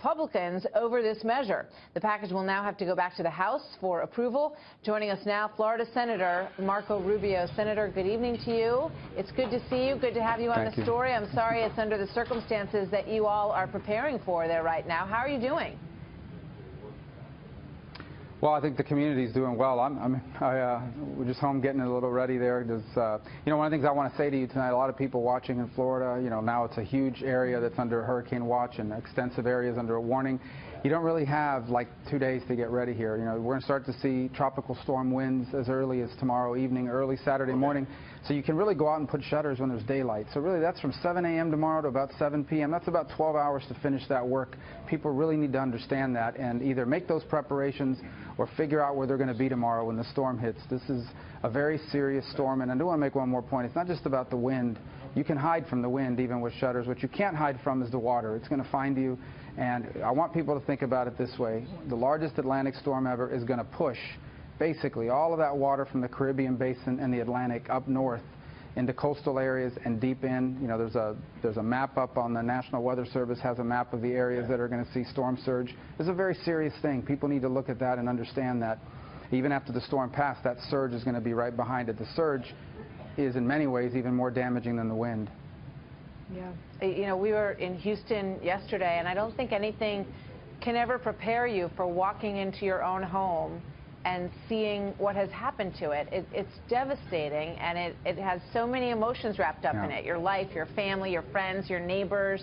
Republicans over this measure. The package will now have to go back to the House for approval. Joining us now, Florida Senator Marco Rubio. Senator, good evening to you. It's good to see you. Good to have you on the story. I'm sorry it's under the circumstances that you all are preparing for there right now. How are you doing? Well, I think the community is doing well. We're just home getting a little ready there. One of the things I want to say to you tonight, a lot of people watching in Florida, now it's a huge area that's under hurricane watch and extensive areas under a warning. You don't really have like 2 days to get ready here. We're going to start to see tropical storm winds as early as tomorrow evening, early Saturday morning. So you can really go out and put shutters when there's daylight. So really that's from 7 a.m. tomorrow to about 7 p.m. That's about 12 hours to finish that work. People really need to understand that and either make those preparations or figure out where they're going to be tomorrow when the storm hits. This is a very serious storm, and I do want to make one more point. It's not just about the wind. You can hide from the wind even with shutters. What you can't hide from is the water. It's going to find you, and I want people to think about it this way. The largest Atlantic storm ever is going to push basically all of that water from the Caribbean basin and the Atlantic up north into coastal areas and deep in. There's a map up on the National Weather Service, has a map of the areas that are going to see storm surge. It's a very serious thing. People need to look at that and understand that even after the storm passed, that surge is going to be right behind it. The surge is in many ways even more damaging than the wind. Yeah. We were in Houston yesterday, and I don't think anything can ever prepare you for walking into your own home and seeing what has happened to it. It's devastating, and it has so many emotions wrapped up in it. Your life, your family, your friends, your neighbors.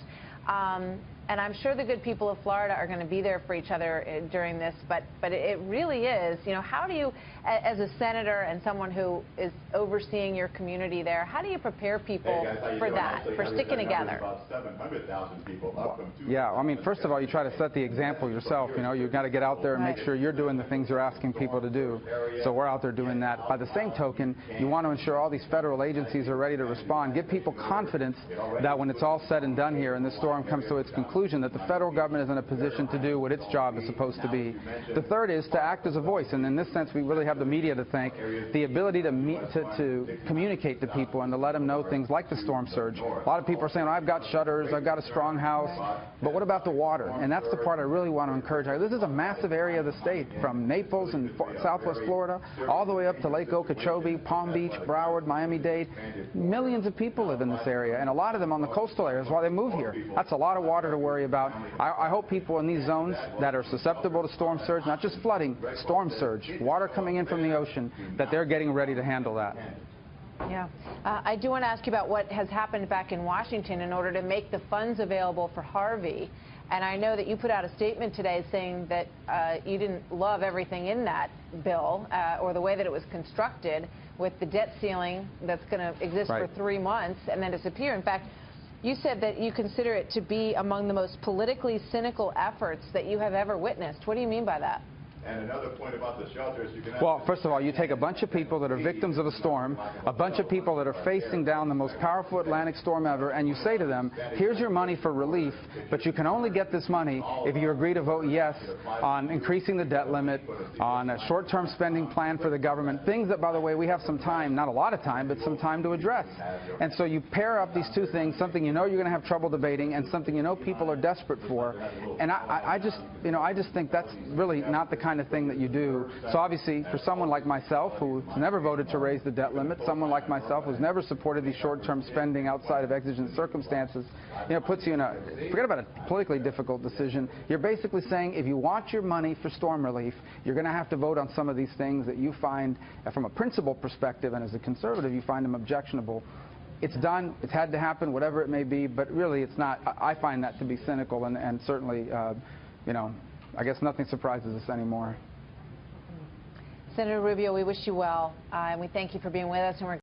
And I'm sure the good people of Florida are going to be there for each other during this, but it really is, how do you, as a senator and someone who is overseeing your community there, how do you prepare people for that, for sticking together? About 700,000 people up from Yeah, I mean, first of all, you try to set the example yourself. You've got to get out there and make sure you're doing the things you're asking people to do. So we're out there doing that. By the same token, you want to ensure all these federal agencies are ready to respond. Give people confidence that when it's all said and done here and this storm comes to its conclusion, that the federal government is in a position to do what its job is supposed to be. The third is to act as a voice, and in this sense we really have the media to thank. The ability to communicate to people and to let them know things like the storm surge. A lot of people are saying, I've got shutters, I've got a strong house, but what about the water? And that's the part I really want to encourage. This is a massive area of the state, from Naples and southwest Florida all the way up to Lake Okeechobee, Palm Beach, Broward, Miami-Dade. Millions of people live in this area, and a lot of them on the coastal areas while they move here. That's a lot of water to worry about. I hope people in these zones that are susceptible to storm surge, not just flooding, storm surge, water coming in from the ocean, that they're getting ready to handle that. Yeah. I do want to ask you about what has happened back in Washington in order to make the funds available for Harvey. And I know that you put out a statement today saying that you didn't love everything in that bill or the way that it was constructed with the debt ceiling that's going to exist for 3 months and then disappear. In fact, you said that you consider it to be among the most politically cynical efforts that you have ever witnessed. What do you mean by that? And another point about the shelters, well, first of all, you take a bunch of people that are victims of a storm, a bunch of people that are facing down the most powerful Atlantic storm ever, and you say to them, here's your money for relief, but you can only get this money if you agree to vote yes on increasing the debt limit, on a short-term spending plan for the government, things that, by the way, we have some time, not a lot of time, but some time to address. And so you pair up these two things, something you're going to have trouble debating and something people are desperate for. And I just think that's really not the kind of thing that you do. So obviously, for someone like myself who's never voted to raise the debt limit, someone like myself who's never supported these short-term spending outside of exigent circumstances, puts you in a, forget about a politically difficult decision. You're basically saying if you want your money for storm relief, you're going to have to vote on some of these things that you find, from a principle perspective and as a conservative, you find them objectionable. It's done. It's had to happen, whatever it may be, but really it's not. I find that to be cynical, and certainly, I guess nothing surprises us anymore. Senator Rubio, we wish you well, and we thank you for being with us. And we're